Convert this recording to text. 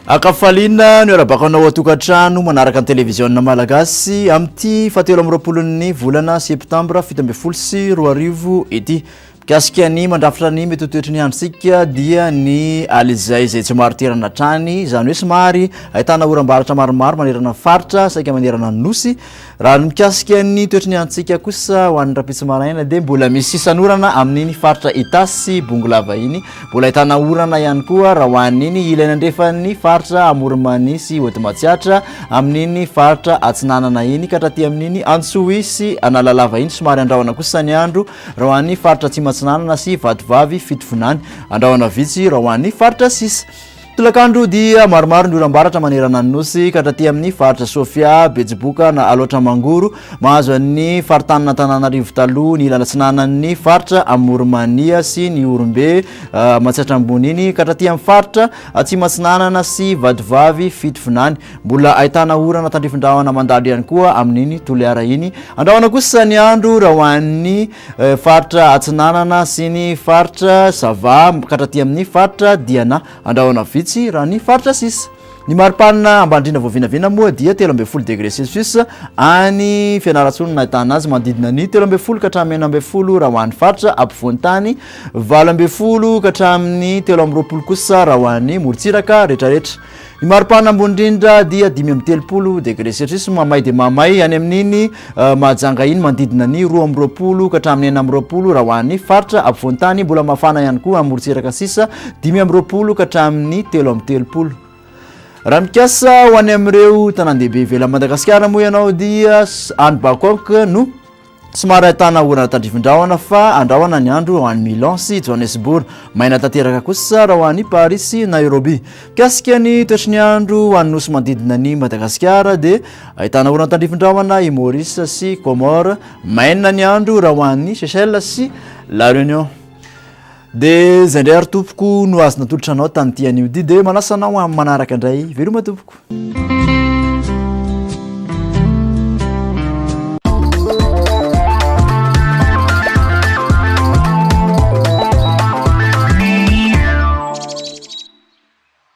Akafalina ny arabakanao atokatrano manaraka ny televiziona malagasy amty fatelo amroapolon'ny volana septambra 2024 ity mikasika ny mandrafitra ny metotoetry ny androsika dia ny alizay zay tsy maro terana trany zany hoe somary ahitana oram-baratra maromaro manerana faritra saika manerana nosy raha mikasika ny toetry ny androsika kosa ho an'ny rapitsy maraina dia mbola misy sanorana amin'iny faritra itasy bongolava iny mbola ahitana orana ihany koa raha ho an'iny ilaina andrefan'ny faritra amoromanisy Hotomatsiatra amin'iny faritra atsinanana iny ka hatraty amin'iny Antsohisy analalava iny somary andrahona kosa ny andro raha ho an'ny faritra Tsinanana sy Vatovavy Fitovinany andrahona vitsy raha ho an'ny faritra sisa tolakandro dia maromaro ny oram-baratra manerana ny nosy ka hatraty amin'ny faritra Sofia Betsiboka na Aloatra Mangoro mahazo ny faritany Antananarivo taloha ny ilana tsinanan'ny faritra Amoromania sy ny Orombe Matsiatra ambony iny ka hatraty amin'ny faritra Atsimatsinanana sy Vatovavy Fitovinany mbola ahitana orana tandrifin-drahona mandalo ihany koa amin'iny Toliara iny andrahona kosa ny andro raha ho an'ny faritra Atsinanana sy ny faritra Sava ka hatraty amin'ny faritra Diana andrahona raha ny faritra sisa ny maripanina ambandrina voavinavina moa dia 13 degré Celsius any Fianarantsoa nahitana azy mandidina ny 13 ka hatramin'ny 14 raha ho an'ny faritra ampovoan-tany 12 ka hatramin'ny 13 kosa raha ho an'ny morontsiraka rehetrarehetra ny maripanina ambony indrindra dia 5 degré Celsius mamay dia mamay any amin'iny Mahajanga iny mandidina ny 12 ka hatramin'ny 9 raha ho an'ny faritra ampovoan-tany mbola mafana ihany koa amin'ny morontsiraka sisa 12 ka hatramin'ny 13 raha mikasa ho any amin'ireo tanàn-dehibe ivelany Madagasikara moa ianao dia any Bangkok no somary ahitana orana tandrifin-drahona fa andrahona ny andro ho an'ny Milan sy Johannesburg maina tanteraka kosa raha ho an'ny Paris sy Nairobi mikasika ny toetry ny andro ho an'ny nosy manodidina ny Madagasikara dia ahitana orana tandrifin-drahona i Maurice sy Comore maina ny andro raha ho an'ny Seychelles sy La Réunion dia zay indray ary tompoko no azona tolotra anao tamin'ity anio dia manasanao amin'ny manaraka indray veloma tompoko